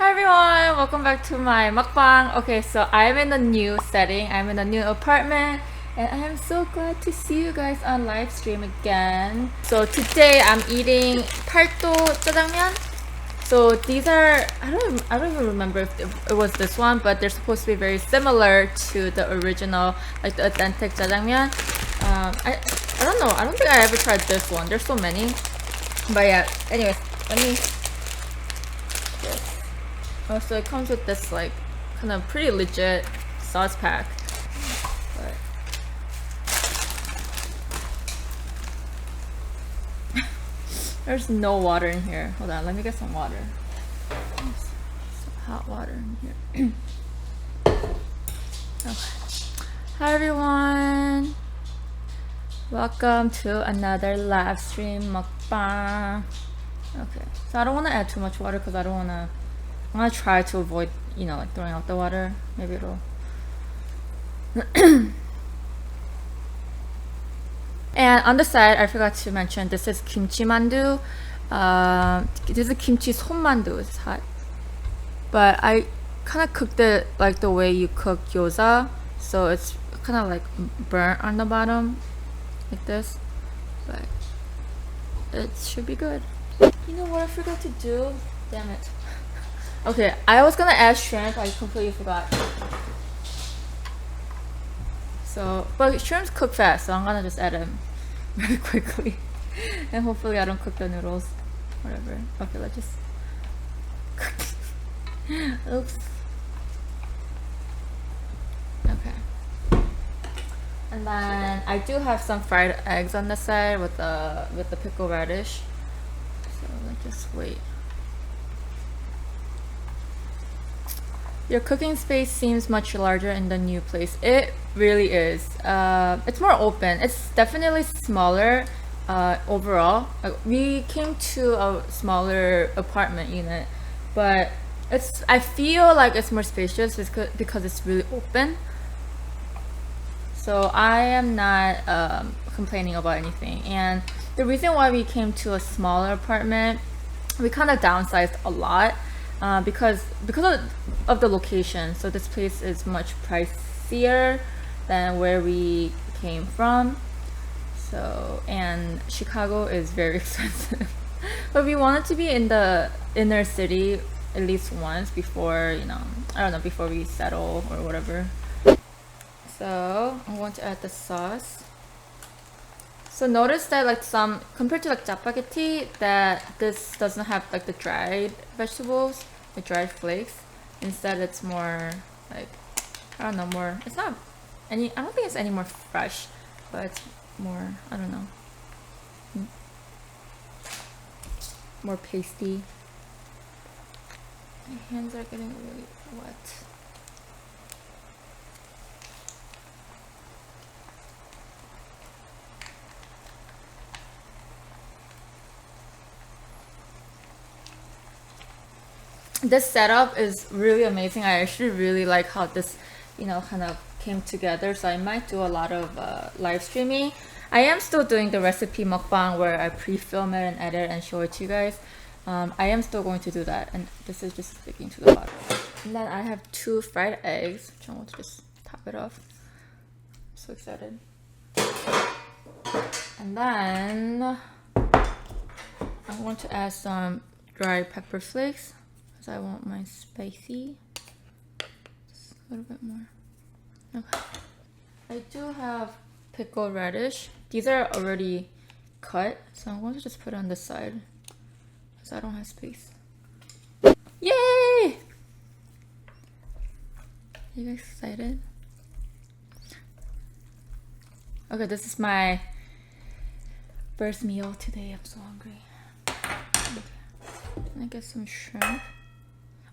Hi everyone, welcome back to my mukbang. Okay, so I'm in a new setting. I'm in a new apartment and I am so glad to see you guys on live stream again. So today I'm eating 팔도 짜장면. So these are I don't even remember if it was this one, but they're supposed to be very similar to the original, like the authentic 짜장면. I don't know. I don't think I ever tried this one. There's so many. But yeah, anyways, let me Oh, so it comes with this like kind of pretty legit sauce pack. But there's no water in here. Hold on, let me get some water. Some hot water in here. Okay. Hi everyone. Welcome to another live stream mukbang. Okay, so I don't want to add too much water because I'm gonna try to avoid, like throwing out the water. Maybe it'll. And on the side, I forgot to mention this is kimchi mandu. This is kimchi 손만두. It's hot, but I kind of cooked it like the way you cook gyoza, so it's kind of like burnt on the bottom, like this. But it should be good. You know what I forgot to do? Damn it. Okay, I was gonna add shrimp, I completely forgot. So, but shrimps cook fast, so I'm gonna just add them very quickly. And hopefully I don't cook the noodles. Whatever. Okay, let's just cook. Oops. Okay. And then I do have some fried eggs on the side with the pickled radish. So let's just wait. Your cooking space seems much larger in the new place. It really is. It's more open. It's definitely smaller overall. We came to a smaller apartment unit, but I feel like it's more spacious because it's really open. So I am not complaining about anything. And the reason why we came to a smaller apartment, we kind of downsized a lot. Because of the location. So this place is much pricier than where we came from. So, and Chicago is very expensive. But we wanted to be in the inner city at least once before, I don't know, before we settle or whatever. So I'm going to add the sauce. So notice that like compared to like 짜파게티, that this doesn't have like the dried vegetables, the dried flakes. Instead it's more like, I don't know, it's not I don't think it's any more fresh, but it's more, I don't know, more pasty. My hands are getting really wet. This setup is really amazing. I actually really like how this, kind of came together. So I might do a lot of live streaming. I am still doing the recipe mukbang where I pre-film it and edit and show it to you guys. I am still going to do that. And this is just sticking to the bottom. And then I have 2 fried eggs, which I want to just top it off. I'm so excited. And then I want to add some dry pepper flakes. I want mine spicy. Just a little bit more. Okay. I do have pickled radish. These are already cut, so I'm going to just put it on the side because I don't have space. Yay! You guys excited? Okay, this is my first meal today. I'm so hungry. Okay. I get some shrimp.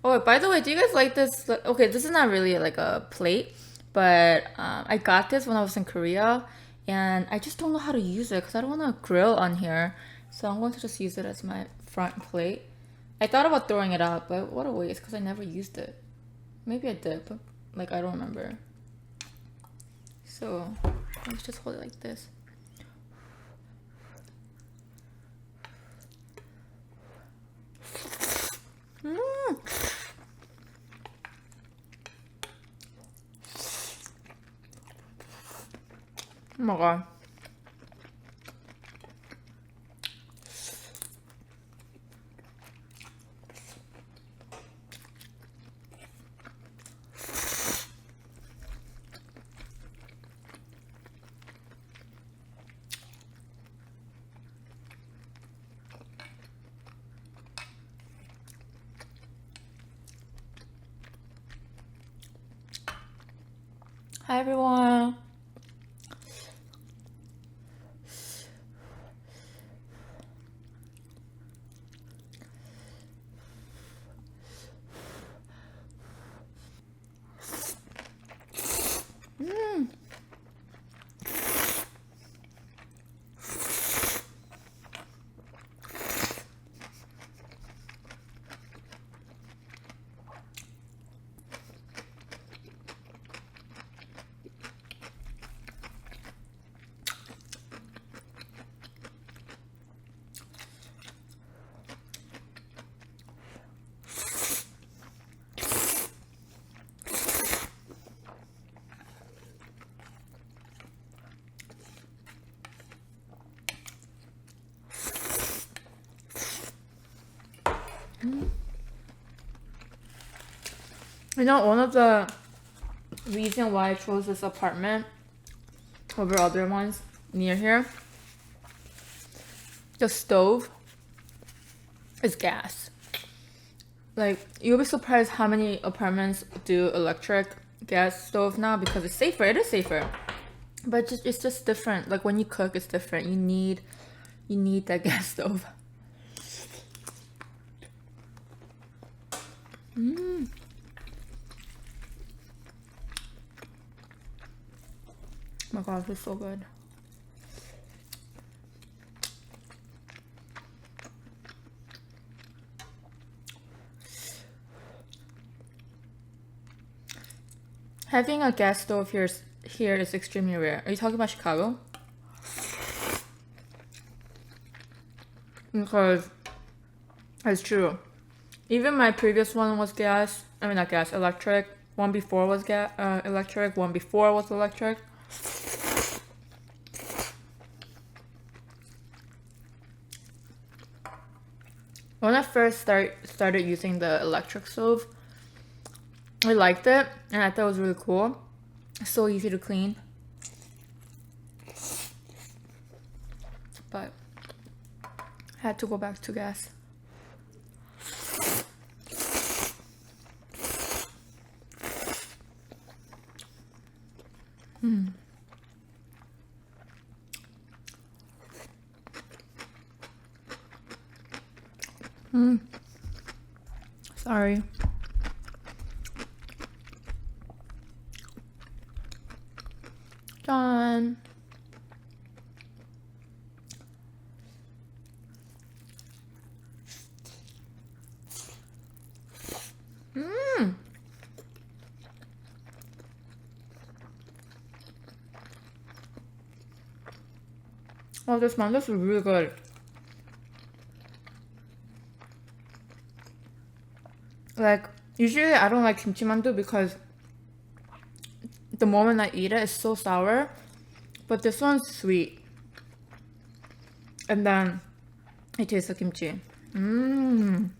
Oh, by the way, do you guys like this? Okay, this is not really like a plate, but I got this when I was in Korea, and I just don't know how to use it because I don't want to grill on here. So I'm going to just use it as my front plate. I thought about throwing it out, but what a waste because I never used it. Maybe I did, but like I don't remember. So let's just hold it like this. my god. Hi everyone. You know, one of the reason why I chose this apartment over other ones near here, the stove is gas. Like, you'll be surprised how many apartments do electric gas stove now because it's safer. It is safer, but it's just different. Like when you cook, it's different. You need that gas stove. Oh my god, this is so good. Having a gas stove here is extremely rare. Are you talking about Chicago? Because it's true. Even my previous one was gas. I mean, not gas, electric. One before was electric. One before was electric. When I first started using the electric stove, I liked it and I thought it was really cool. It's so easy to clean. But I had to go back to gas. Sorry. Done. Oh, this mango is really good. Like, usually I don't like kimchi mandu because the moment I eat it, it's so sour. But this one's sweet. And then it tastes like kimchi. And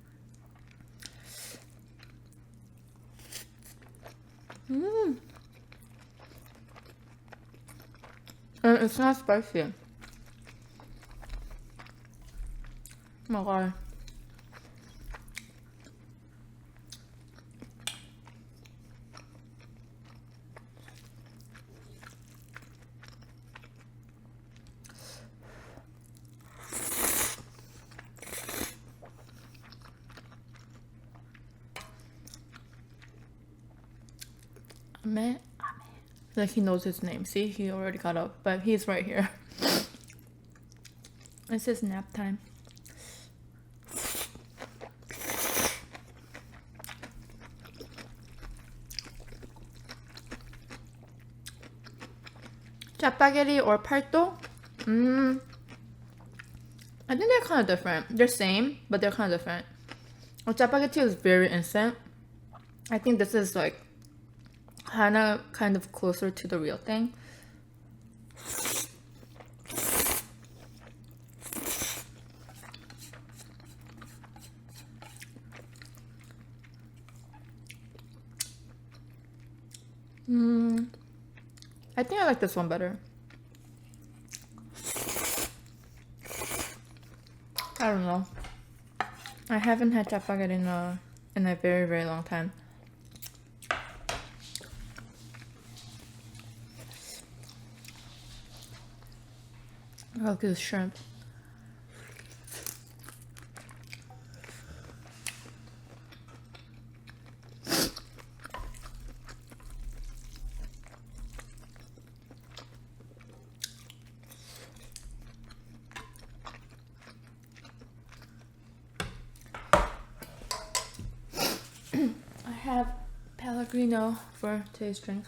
it's not spicy. Oh my god. Ame. Like he knows his name. See, he already got up, but he's right here. It's his nap time. 짜파게티 or 팔도? I think they're kind of different. They're same, but they're kind of different. Well, 짜파게티 is very instant. I think this is like kind of closer to the real thing. I think I like this one better. I don't know. I haven't had chapagat in a very, very long time. I like this shrimp. I have Pellegrino for today's drink.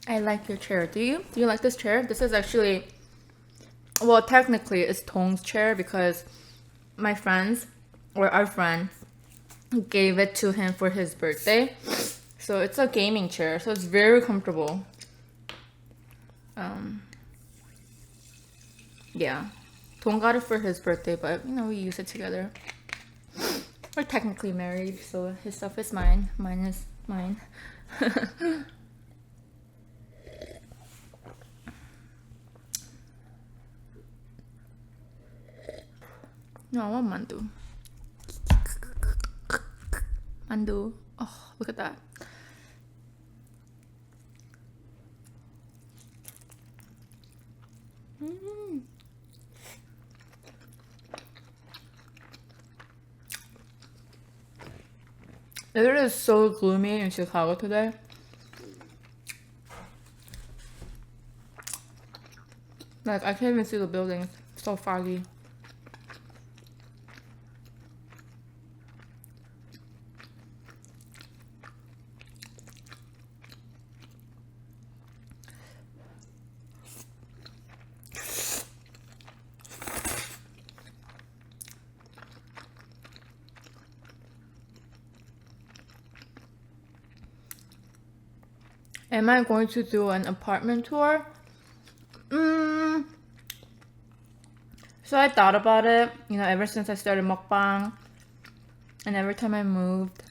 I like your chair. Do you? Do you like this chair? This is actually, well, technically it's Tong's chair because my friends, or our friend, gave it to him for his birthday. So it's a gaming chair, so it's very comfortable. Yeah. Tong got it for his birthday, but you know, we use it together. We're technically married, so his stuff is mine. Mine is mine. No, I want mandu. Mandu. Oh, look at that. It is so gloomy in Chicago today. Like, I can't even see the buildings. It's so foggy. Am I going to do an apartment tour? So I thought about it, you know, ever since I started Mukbang. And every time I moved,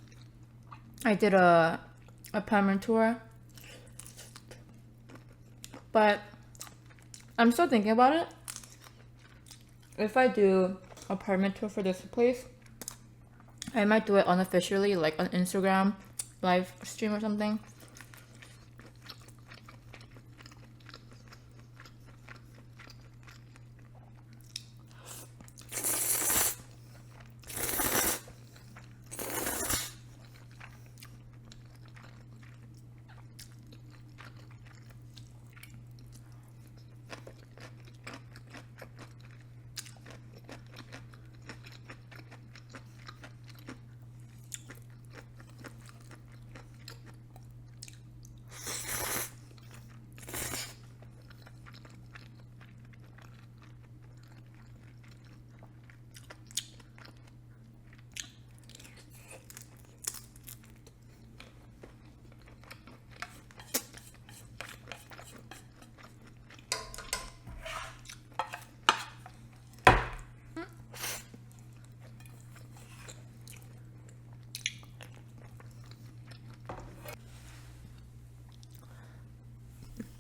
I did a apartment tour. But I'm still thinking about it. If I do apartment tour for this place, I might do it unofficially, like on Instagram live stream or something.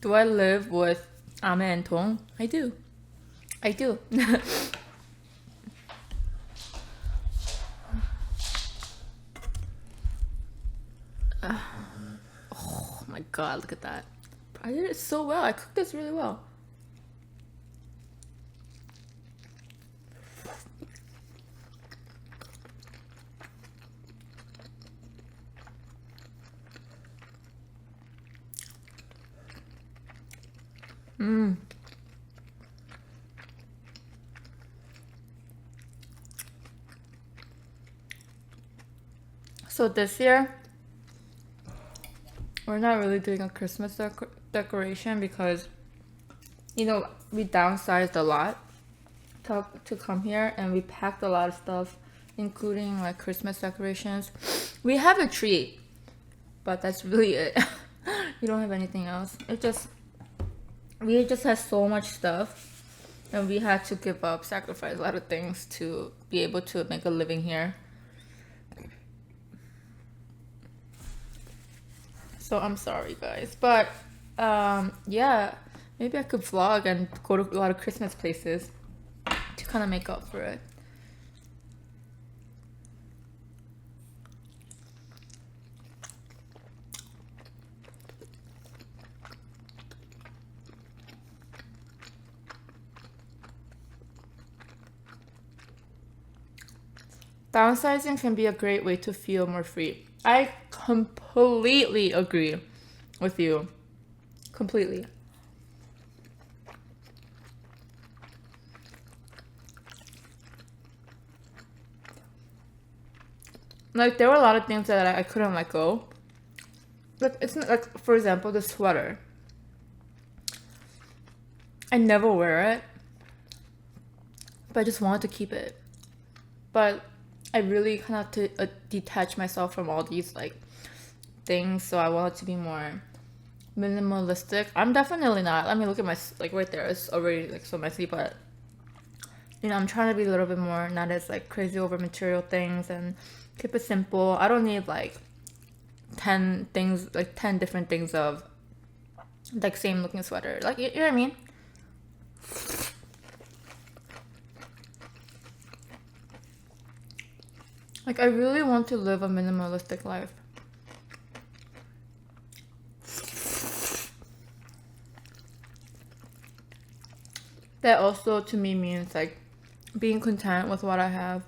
Do I live with Ame and Tong? I do. I do. Oh my god, look at that. I did it so well. I cooked this really well. So this year, we're not really doing a Christmas decoration because, you know, we downsized a lot to come here, and we packed a lot of stuff, including like Christmas decorations. We have a tree, but that's really it. We don't have anything else. We just had so much stuff, and we had to give up, sacrifice a lot of things to be able to make a living here. So I'm sorry, guys. But yeah, maybe I could vlog and go to a lot of Christmas places to kind of make up for it. Downsizing can be a great way to feel more free. I completely agree with you. Completely. Like, there were a lot of things that I couldn't let go. Like, it's not, like, for example, the sweater. I never wear it, but I just wanted to keep it. But I really kind of to detach myself from all these like things, so I wanted to be more minimalistic. I'm definitely not. I mean, look at my like right there. It's already like so messy, but you know, I'm trying to be a little bit more not as like crazy over material things and keep it simple. I don't need like 10 things, like 10 different things of like same looking sweater. Like you know what I mean? Like, I really want to live a minimalistic life. That also to me means like being content with what I have.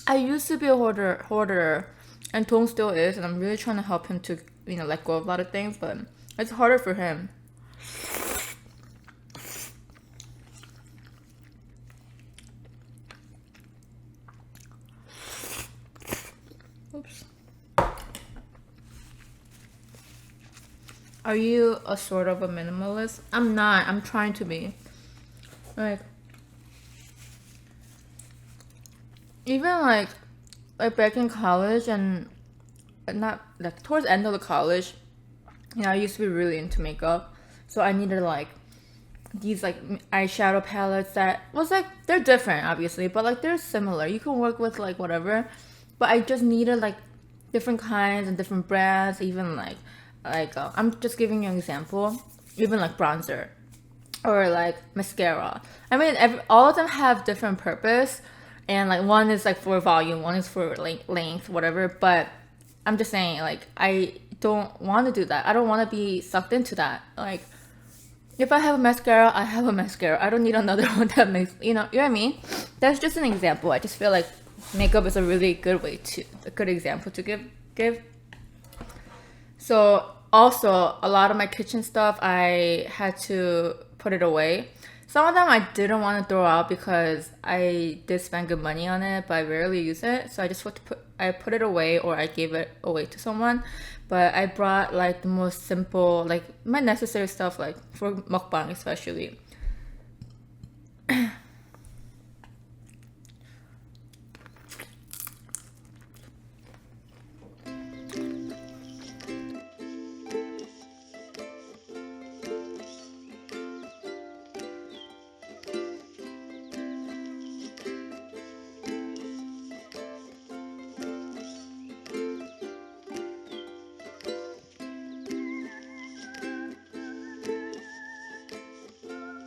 I used to be a hoarder, and Tong still is, and I'm really trying to help him to, you know, let go of a lot of things, but it's harder for him. Oops. Are you a sort of a minimalist? I'm not. I'm trying to be. Like, even like back in college and not like towards the end of the college, you know, I used to be really into makeup, so I needed like these like eyeshadow palettes that was like they're different obviously, but like they're similar. You can work with like whatever, but I just needed like different kinds and different brands. Even I'm just giving you an example. Even like bronzer or like mascara. I mean, all of them have different purpose, and like one is like for volume, one is for length, whatever. But I'm just saying, like I don't want to do that. I don't want to be sucked into that. Like if I have a mascara, I have a mascara. I don't need another one that makes you know what I mean. That's just an example. I just feel like makeup is a really good a good example to give. So also a lot of my kitchen stuff I had to put it away. Some of them I didn't want to throw out because I did spend good money on it, but I rarely use it. So I just I put it away or I gave it away to someone. But I brought like the most simple, like my necessary stuff, like for mukbang especially.